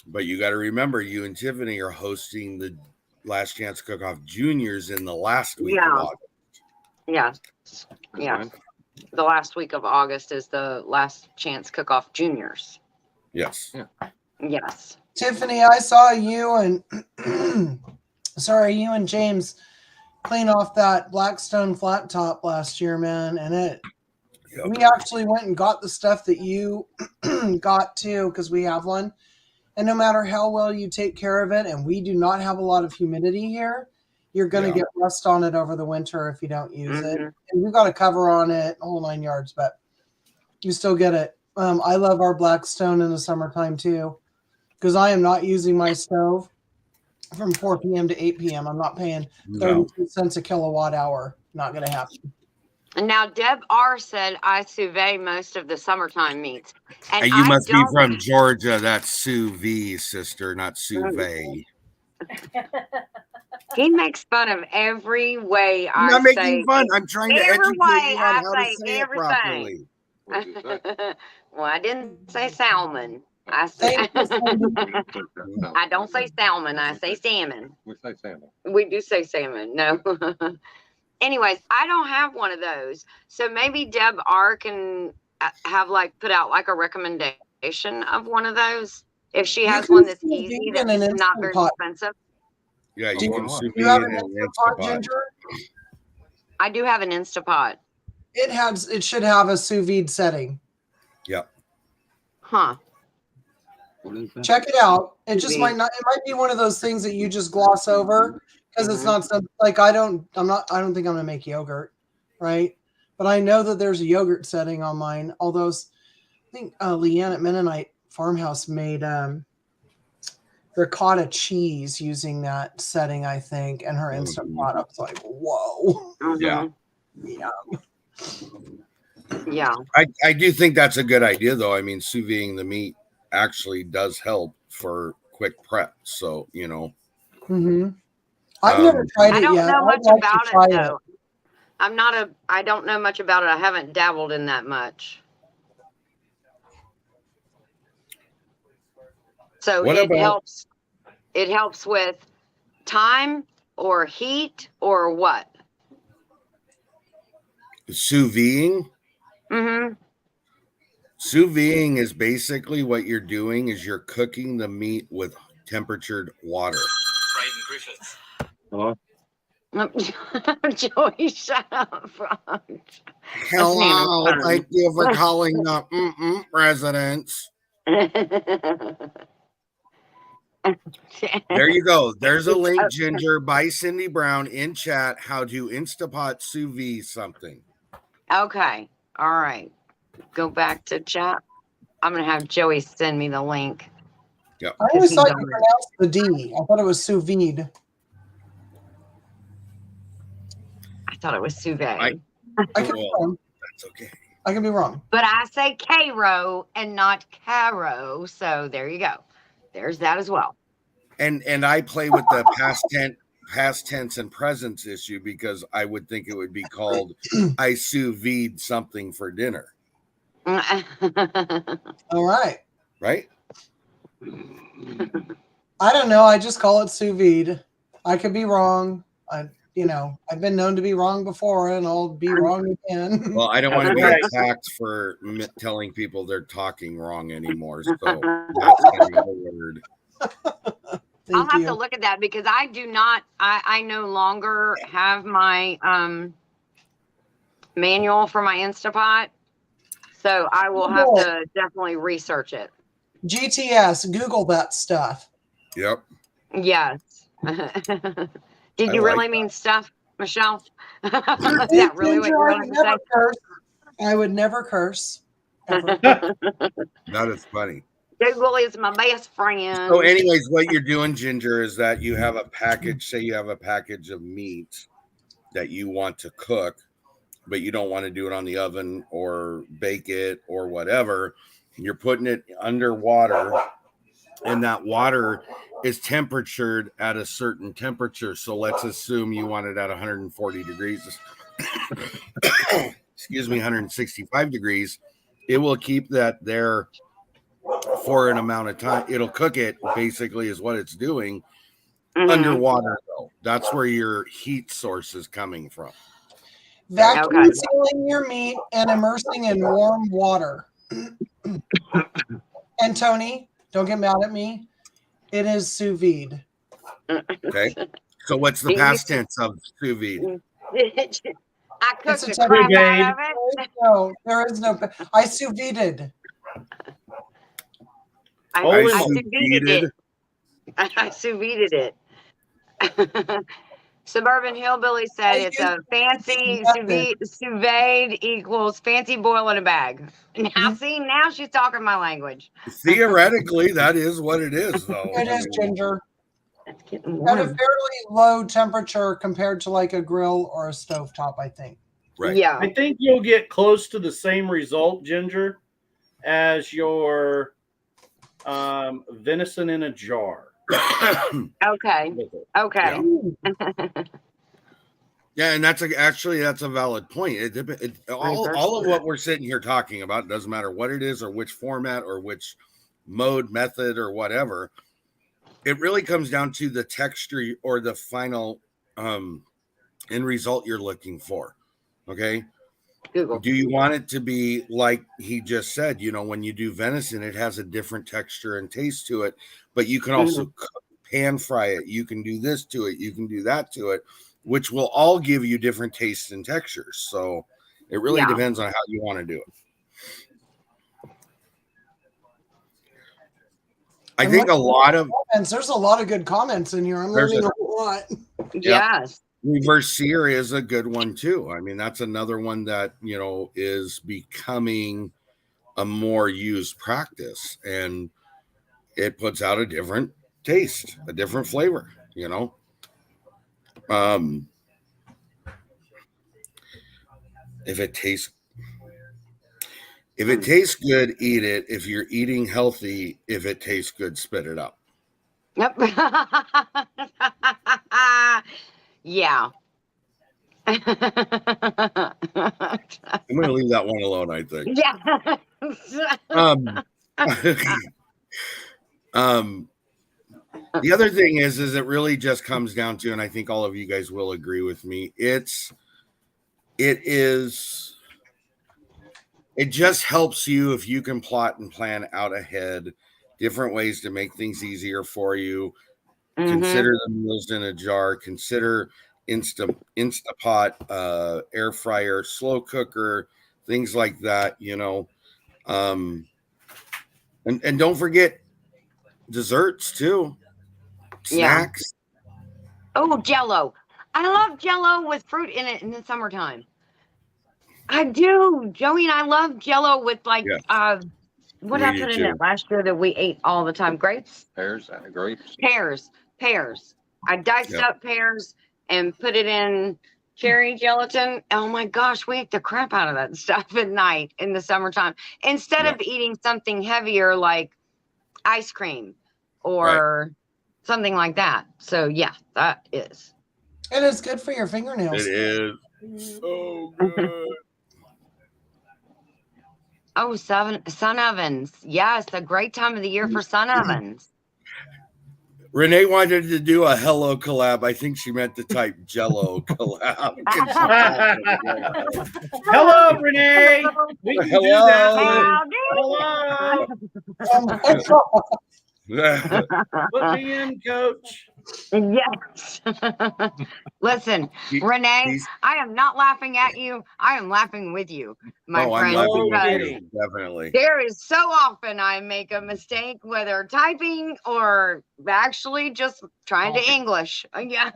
But you got to remember, you and Tiffany are hosting the Last Chance Cook-Off Juniors in the last week of August. Yeah. The last week of August is the Last Chance Cook-Off Juniors. Yes. Yes. Tiffany, I saw you and you and James clean off that Blackstone flat top last year, man. And we actually went and got the stuff that you got too, because we have one. And no matter how well you take care of it, and we do not have a lot of humidity here, you're going to get rust on it over the winter if you don't use it. And we've got a cover on it, whole 9 yards, but you still get it. I love our Blackstone in the summertime too, because I am not using my stove from 4 p.m. to 8 p.m. I'm not paying 32 cents a kilowatt hour. Not going to happen. And now Deb R said I sous vide most of the summertime meats. And you must be from Georgia. That's sous vide, sister, not sous vide. He makes fun of every way I'm not making fun. I'm trying to educate you on how to say it properly. Well, I didn't say salmon. I don't say salmon. I say salmon. We say salmon. We do say salmon. No. Anyways, I don't have one of those. So maybe Deb R can have put out a recommendation of one of those. If she has one that's easy, that's not very expensive. Yeah, you can sous vide have an Instapot, Ginger? I do have an Instapot. It should have a sous vide setting. Yep. Huh. Check it out. It just might not. It might be one of those things that you just gloss over because it's not something I don't think I'm gonna make yogurt, right? But I know that there's a yogurt setting on mine. Although I think Leanne at Mennonite Farmhouse made ricotta cheese using that setting, I think, and her Instant Pot. I was like, whoa. Yeah. Yeah. Yeah. I do think that's a good idea, though. I mean, sous videing the meat actually does help for quick prep. So, you know. Mm-hmm. I've never tried I it don't yet. know much I'd like to about try it though. I don't know much about it. I haven't dabbled in that much. So What about it helps with time or heat or what? sous videing? Mm-hmm. Sous videing is basically what you're doing is you're cooking the meat with temperatured water. Hello? Joey, shut up. Hello, thank you for calling the residence. There you go. There's a link, Ginger, by Cindy Brown in chat. How to Instapot sous vide something. Okay. All right. Go back to chat. I'm gonna have Joey send me the link. Yep. I always thought you pronounced the D. I thought it was sous vide. I thought it was sous vide. I could be wrong. That's okay. I can be wrong. But I say Cairo and not Caro, so there you go. There's that as well. And I play with the past tense and present issue because I would think it would be called I sous vide something for dinner. All right. Right? I don't know. I just call it sous vide. I could be wrong. I've been known to be wrong before, and I'll be wrong again. Well, I don't want to be attacked for telling people they're talking wrong anymore. So that's the word. I'll have to look at that because I no longer have my manual for my Instapot. So I will have to definitely research it. GTS, Google that stuff. Yep. Yes. Did you really mean stuff, Michelle? Is that really what you wanted to say? I would never curse. Ever. That is funny. Google is my best friend. So anyways, what you're doing, Ginger, is that you have a package, say you have a package of meat that you want to cook, but you don't want to do it on the oven or bake it or whatever. You're putting it under water, and that water is temperatured at a certain temperature. So let's assume you want it at 140 degrees. Excuse me, 165 degrees. It will keep that there for an amount of time. It'll cook it, basically, is what it's doing. Underwater, though. That's where your heat source is coming from. Vacuum sealing your meat and immersing in warm water. And Tony, don't get mad at me. It is sous vide. Okay. So what's the past tense of sous vide? I cooked the crap out of it. No, there is no. I sous vide'd. I sous vide'd it. I sous vide'd it. Suburban Hillbilly said it's a fancy sous vide equals fancy boil in a bag. Now, see, now she's talking my language. Theoretically, that is what it is, though. It is, Ginger. It's getting warm. At a fairly low temperature compared to like a grill or a stovetop, I think. Right. Yeah. I think you'll get close to the same result, Ginger, as your venison in a jar. Okay. Okay. Yeah, and that's a valid point. All of what we're sitting here talking about, doesn't matter what it is or which format or which mode, method, or whatever. It really comes down to the texture or the final end result you're looking for. Okay. Google. Do you want it to be like he just said? You know, when you do venison, it has a different texture and taste to it, but you can also pan fry it. You can do this to it. You can do that to it, which will all give you different tastes and textures. So it really depends on how you want to do it. I think a lot of comments. There's a lot of good comments in here. I'm learning a lot. Yes. Reverse sear is a good one too. I mean, that's another one that, you know, is becoming a more used practice, and it puts out a different taste, a different flavor, you know. If it tastes If it tastes good, eat it. If you're eating healthy, if it tastes good, spit it up. Yep. Yeah. I'm going to leave that one alone, I think. Yeah. The other thing is it really just comes down to, and I think all of you guys will agree with me, it just helps you if you can plot and plan out ahead different ways to make things easier for you. Consider the meals in a jar. Consider Instapot, air fryer, slow cooker, things like that, and don't forget desserts too. Snacks. Yeah. Oh, Jello. I love Jello with fruit in it in the summertime. I do. Joey and I love Jello with what I put in it last year that we ate all the time? Grapes? Pears, grapes. Pears. I diced up pears and put it in cherry gelatin. Oh my gosh, we ate the crap out of that stuff at night in the summertime. Instead of eating something heavier like ice cream or something like that. So yeah, that is. And it's good for your fingernails. It is so good. Oh, sun ovens. Yes, a great time of the year for sun ovens. Renee wanted to do a Hello collab. I think she meant to type Jello collab. Hello, Renee. We can do that. Hello. Put me in, Coach. Yes. Listen, Renee, I am not laughing at you. I am laughing with you, my friend. I'm laughing with you, definitely. There is so often I make a mistake, whether typing or actually just trying to English. Yeah.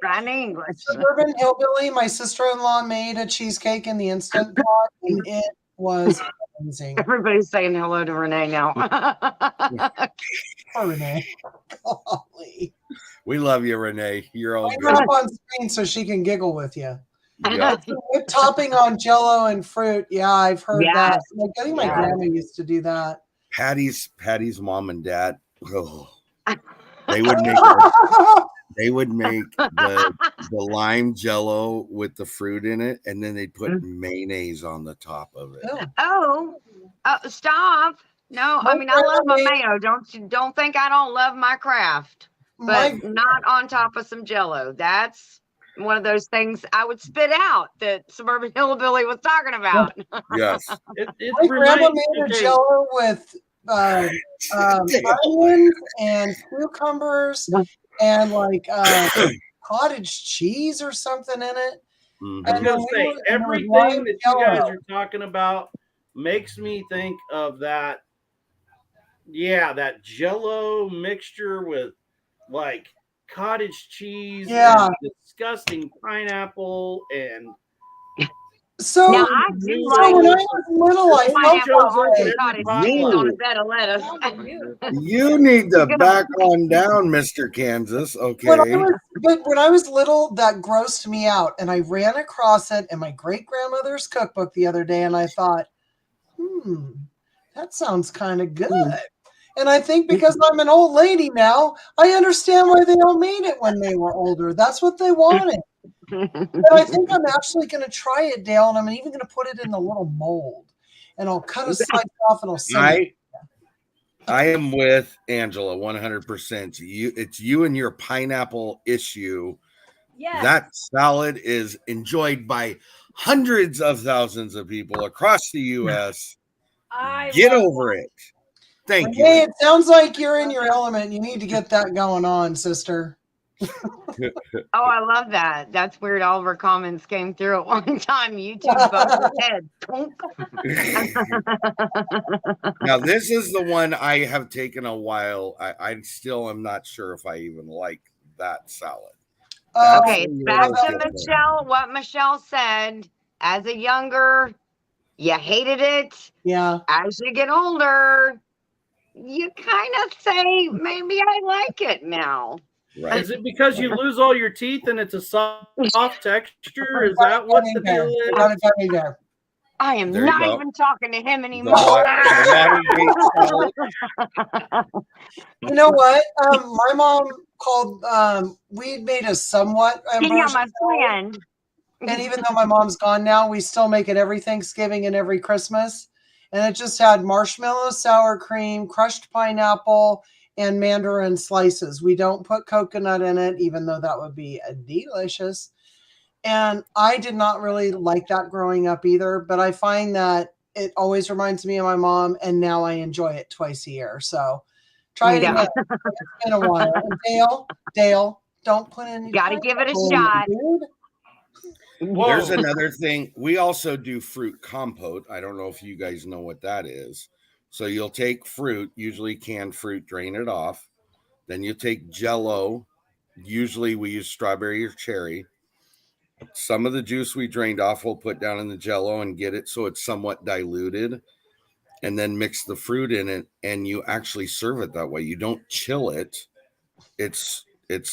Trying to English. Suburban Hillbilly, my sister-in-law made a cheesecake in the Instant Pot, and it was amazing. Everybody's saying hello to Renee now. Poor Renee. Golly. We love you, Renee. You're all good. Up on screen so she can giggle with you. Yeah. With topping on Jello and fruit. Yeah, I've heard that. Like, I think my grandma used to do that. Patty's mom and dad. Oh, they would make the lime Jello with the fruit in it, and then they'd put mayonnaise on the top of it. Oh, stop! No, I mean I love my mayo. Don't think I don't love my craft, but not on top of some Jello. That's one of those things I would spit out that Suburban Hillbilly was talking about. Yes, my grandma made a Jello with onions and cucumbers and like cottage cheese or something in it. And everything that you guys are talking about makes me think of that. Yeah, that Jello mixture with like cottage cheese, and disgusting pineapple, and so now I do like when I was little, I on a bed of lettuce. You need to back on down, Mr. Kansas. Okay. But when I was little, that grossed me out, and I ran across it in my great grandmother's cookbook the other day, and I thought, that sounds kind of good. And I think because I'm an old lady now, I understand why they all made it when they were older. That's what they wanted. But I think I'm actually going to try it, Dale, and I'm even going to put it in a little mold. And I'll cut a slice off and I'll send it. I am with Angela 100%. It's you and your pineapple issue. Yes. That salad is enjoyed by hundreds of thousands of people across the U.S. Get over it. Thank you. Hey, it sounds like you're in your element. You need to get that going on, sister. Oh, I love that. That's weird. All of our comments came through at one time. YouTube bumped head. Now, this is the one I have taken a while. I still am not sure if I even like that salad. Okay, back to Michelle. What Michelle said, as a younger, you hated it. Yeah. As you get older, you kind of say, maybe I like it now. Right. Is it because you lose all your teeth and it's a soft texture? Is that what the deal is? I am There you not go. even talking to him The anymore. Watergate salad. You know what? My mom called. We made a somewhat See how version my of salad. friend. And even though my mom's gone now, we still make it every Thanksgiving and every Christmas. And it just had marshmallow, sour cream, crushed pineapple, and mandarin slices. We don't put coconut in it, even though that would be delicious. And I did not really like that growing up either, but I find that it always reminds me of my mom, and now I enjoy it twice a year. So try it again. It's been a while. And Dale, don't put any. Gotta give it a pineapple in shot. dude. There's another thing. We also do fruit compote. I don't know if you guys know what that is. So you'll take fruit, usually canned fruit, drain it off. Then you take Jello. Usually we use strawberry or cherry. Some of the juice we drained off we'll put down in the Jello and get it so it's somewhat diluted. And then mix the fruit in it, and you actually serve it that way. You don't chill it. It's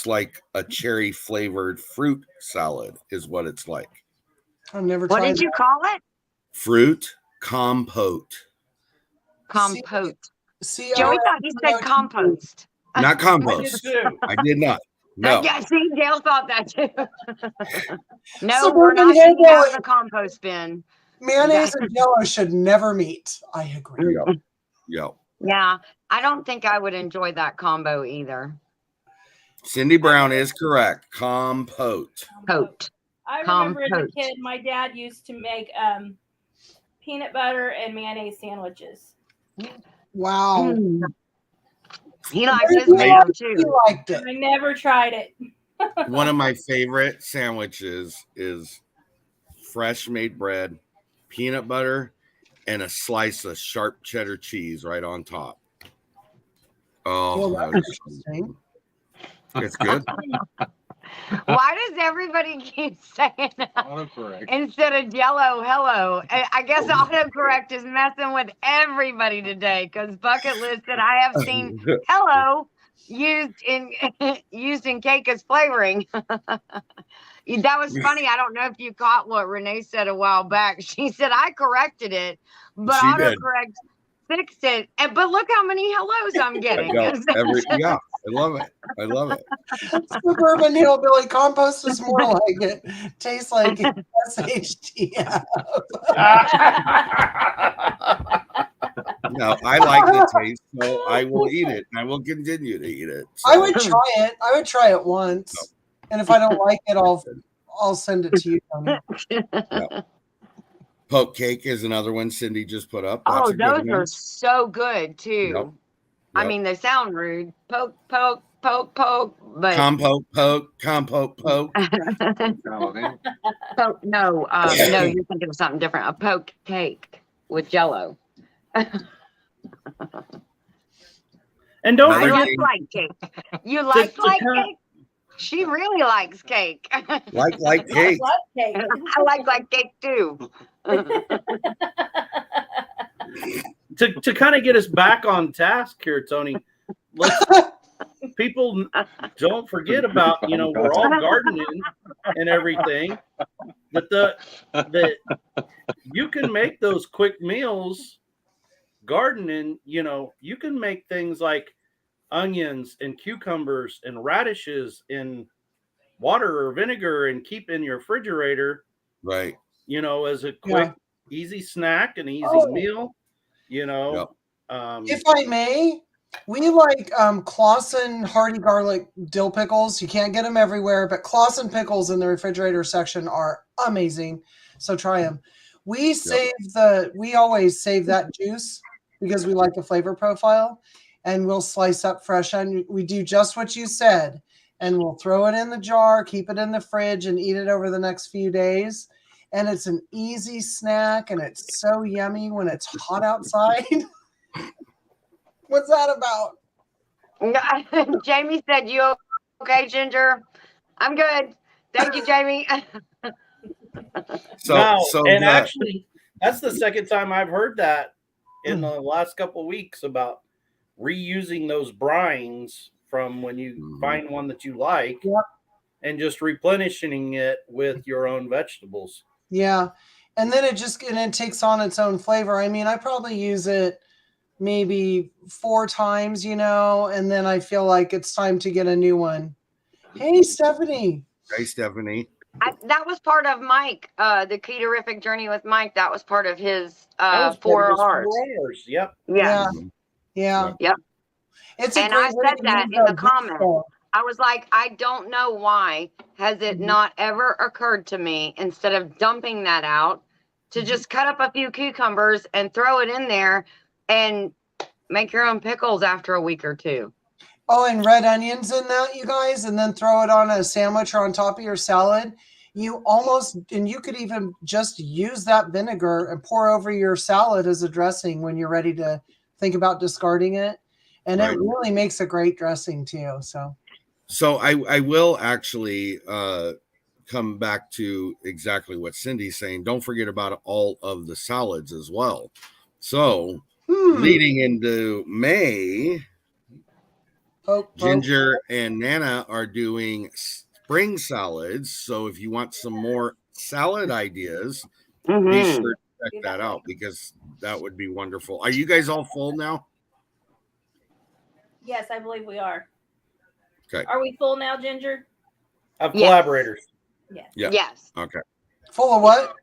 like a cherry flavored fruit salad is what it's like. I've never What tried did you call it? Fruit compote. Compote. See, Joey thought you said compost. Not I compost. did too. I did not. No. Yeah, see, Dale thought that too. No, Suburban we're not eating hillbilly. out of the compost bin. Mayonnaise and Jello should never meet. I agree. Yep. Yeah, I don't think I would enjoy that combo either. Cindy Brown is correct. Compote. Coat. I remember as a Compote. kid, my dad used to make peanut butter and mayonnaise sandwiches. Wow. He liked his You mayo too. liked it. I never tried it. One of my favorite sandwiches is fresh made bread, peanut butter, and a slice of sharp cheddar cheese right on top. Oh, Well, that's interesting. it's good. Why does everybody keep saying Autocorrect. instead of Jello, hello? I guess autocorrect is messing with everybody today because bucket list that I have seen hello used in cake as flavoring. That was funny. I don't know if you caught what Renee said a while back. She said I corrected it, but She did. autocorrect fixed it. But look how many hellos I'm getting. Yeah, I love it. I love it. Suburban hillbilly compost is more like it. Tastes like SHTF. No, I like the taste, so I will eat it. I will continue to eat it. So. I would try it. I would try it once, and if I don't like it, I'll send it to you, Tony. Yeah. Poke cake is another one Cindy just put up. Oh, That's a good those one. are so good too. Yep. I mean, they sound rude. Poke, poke, poke, poke. But Compote poke. poke, no, no, you're thinking of something different. A poke cake with Jello. And don't I Another forget, like cake. You like to cake? She really likes cake. like cake. Love cake. I like cake too. to kind of get us back on task here, Tony. People don't forget about, we're all gardening and everything, but the you can make those quick meals gardening. You can make things like onions and cucumbers and radishes in water or vinegar and keep in your refrigerator, Right. as a quick, easy snack, an easy meal, Yep. If I may, we like Clausen Hardy Garlic Dill Pickles. You can't get them everywhere, but Clausen pickles in the refrigerator section are amazing. So try them. We always save that juice because we like the flavor profile, and we'll slice up fresh onion. We do just what you said, and we'll throw it in the jar, keep it in the fridge, and eat it over the next few days. And it's an easy snack, and it's so yummy when it's hot outside. What's that about? Jamie said, "You okay, Ginger?" I'm good. Thank you, Jamie. Actually, that's the second time I've heard that in the last couple of weeks about reusing those brines from when you find one that you like, and just replenishing it with your own vegetables. Yeah. And then it takes on its own flavor. I mean, I probably use it maybe 4 times, and then I feel like it's time to get a new one. Hey, Stephanie. Hey, Stephanie. That was part of Mike, the Ketorific Journey with Mike. That was part of his That was 4 part of R's. his 4 R's. Yep. Yeah. Yeah. Yep. It's a And great I way said to that use in the that comments. stuff. I was like, I don't know why has it not ever occurred to me, instead of dumping that out, to just cut up a few cucumbers and throw it in there and make your own pickles after a week or 2. Oh, and red onions in that, you guys, and then throw it on a sandwich or on top of your salad. You could even just use that vinegar and pour over your salad as a dressing when you're ready to think about discarding it. And Right. it really makes a great dressing too. So I will actually come back to exactly what Cindy's saying. Don't forget about all of the salads as well. So leading into May, Ginger and Nana are doing spring salads. So if you want some more salad ideas, be sure to check that out, because that would be wonderful. Are you guys all full now? Yes, I believe we are. Okay. Are we full now, Ginger? Of collaborators. Yes. Yeah. Yes. Okay. Full of what?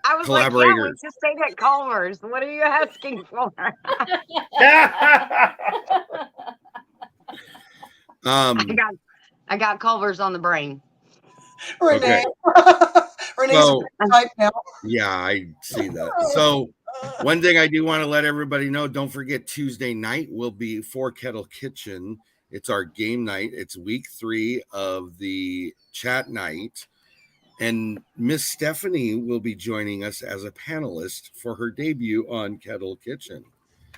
I was like, yeah, we Collaborators. just stayed at Culver's. What are you asking for? I got Culver's on the brain. Renee. Okay. Renee's So, type now. Yeah, I see that. So one thing I do want to let everybody know, don't forget Tuesday night will be for Kettle Kitchen. It's our game night. It's week 3 of the chat night. And Miss Stephanie will be joining us as a panelist for her debut on Kettle Kitchen.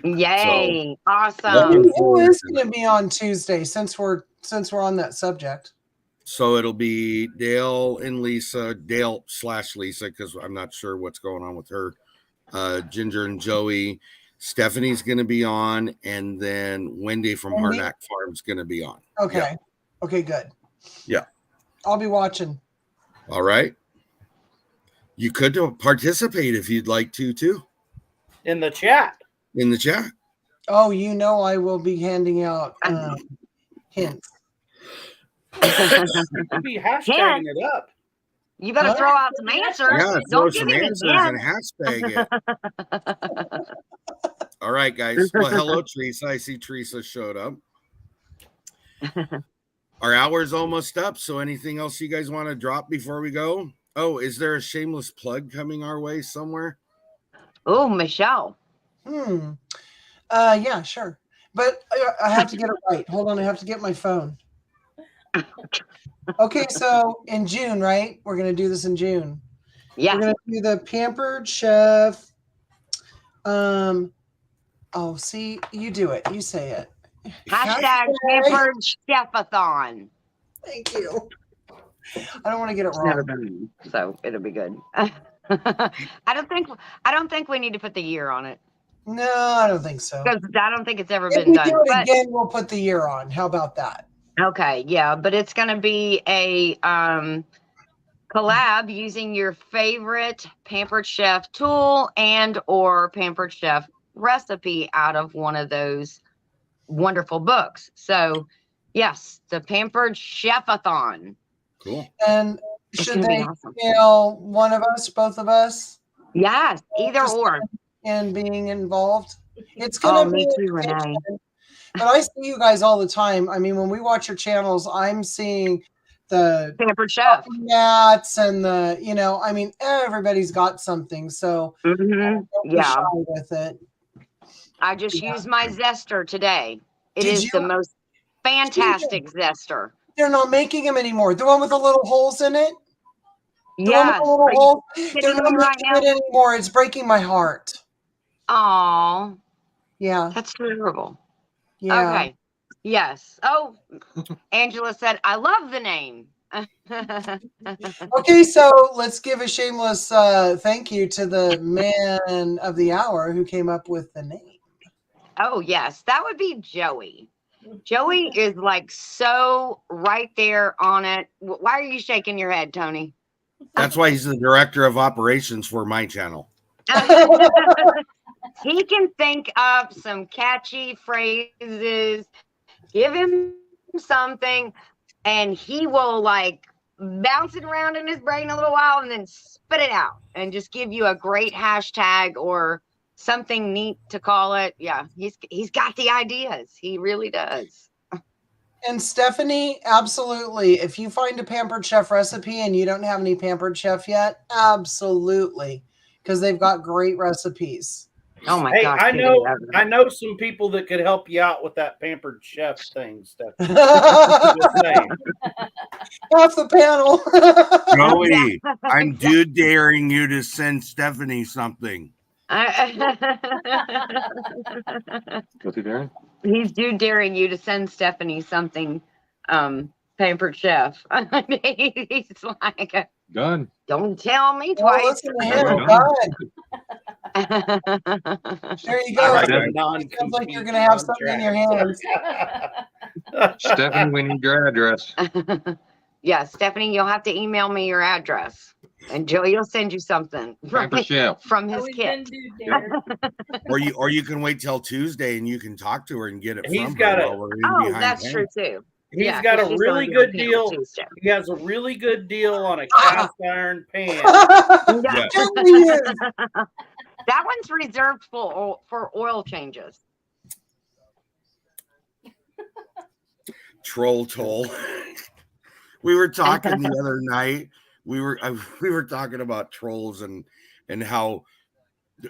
Yay. So, awesome. Who is going to be on Tuesday since we're on that subject? So it'll be Dale and Lisa, Dale/Lisa, because I'm not sure what's going on with her. Ginger and Joey. Stephanie's going to be on, and then Wendy from Harnack Farm's going to be on. Okay. Yeah. Okay, good. Yeah. I'll be watching. All right. You could participate if you'd like to, too. In the chat. In the chat. Oh, I will be handing out hints. You'll be hashtagging it up. You better throw out some answers. Yeah, Don't throw give some me answers the and hashtag it. All right, guys. Well, hello, Teresa. I see Teresa showed up. Our hour's almost up, so anything else you guys want to drop before we go? Oh, is there a shameless plug coming our way somewhere? Oh, Michelle. Yeah, sure. But I have to get it right. Hold on, I have to get my phone. Okay, so in June, right? We're going to do this in June. Yeah. We're going to do the Pampered Chef. See, you do it. You say it. Hashtag Pampered Chefathon. Thank you. I don't want to get it wrong. Never been, so it'll be good. I don't think we need to put the year on it. No, I don't think so. Because I don't think it's ever If been we done. do it again, we'll put the year on. How about that? Okay, yeah, but it's going to be a collab using your favorite Pampered Chef tool and or Pampered Chef recipe out of one of those wonderful books. So, yes, the Pampered Chefathon. Cool. And should they email one of us, both of us? Yes, either or. And being involved. It's going to be too, Renee. But I see you guys all the time. I mean, when we watch your channels, I'm seeing the Pampered Chef mats and everybody's got something. So don't be shy with it. I just used my zester today. It is the most fantastic zester. They're not making them anymore. The one with the little holes in it. Yes. They're not making it anymore. It's breaking my heart. Oh. Yeah. That's terrible. Yeah. Okay. Yes. Oh, Angela said, I love the name. Okay, so let's give a shameless thank you to the man of the hour who came up with the name. Oh, yes. That would be Joey. Joey is like so right there on it. Why are you shaking your head, Tony? That's why he's the director of operations for my channel. He can think up some catchy phrases, give him something, and he will like bounce it around in his brain a little while and then spit it out and just give you a great hashtag or something neat to call it. Yeah, he's got the ideas. He really does. And Stephanie, absolutely. If you find a Pampered Chef recipe and you don't have any Pampered Chef yet, absolutely, because they've got great recipes. Oh my Hey, gosh! I know some people that could help you out with that Pampered Chef thing, Stephanie. Half Just saying. the panel. Joey, I'm dude daring you to send Stephanie something. What's he doing? He's daring you to send Stephanie something, Pampered Chef. He's like, Done. don't tell me Well, twice. listen to him. God. There you go. Right, Sounds like you're going to have something in your hands. Stephanie, we need your address. Yeah, Stephanie, you'll have to email me your address. And Joey will send you something Pampered Chef. from his Always kit. been dude, Or you can wait till Tuesday and you can talk to her and get it He's from got her a- while we're in Oh, behind that's him. true too. He's Yeah, got 'cause a she's really gonna do a good panel deal. Tuesday. He has a really good deal on a cast iron pan. Yeah. That one's reserved for oil changes. Troll toll. We were talking the other night. We were talking about trolls and how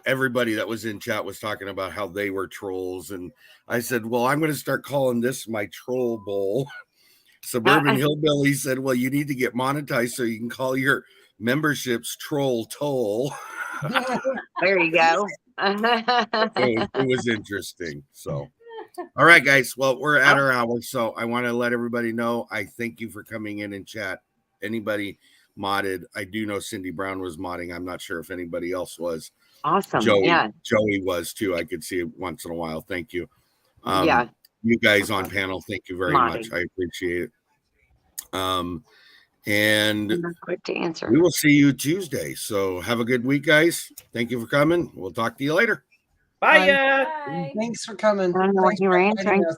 everybody that was in chat was talking about how they were trolls, and I said, well, I'm going to start calling this my troll bowl. Suburban Hillbilly said, well, you need to get monetized so you can call your memberships troll toll. There you go. It was interesting. So all right, guys. Well, we're at our hour, so I want to let everybody know I thank you for coming in and chat. Anybody modded? I do know Cindy Brown was modding. I'm not sure if anybody else was. Awesome. Joey was too. I could see it once in a while. Thank you. You guys on panel, thank you very much. I appreciate it. And I'm not quick to answer. we will see you Tuesday. So have a good week, guys. Thank you for coming. We'll talk to you later. Bye. Bye. Thanks for coming. I don't know what Thanks you for were inviting answering. us.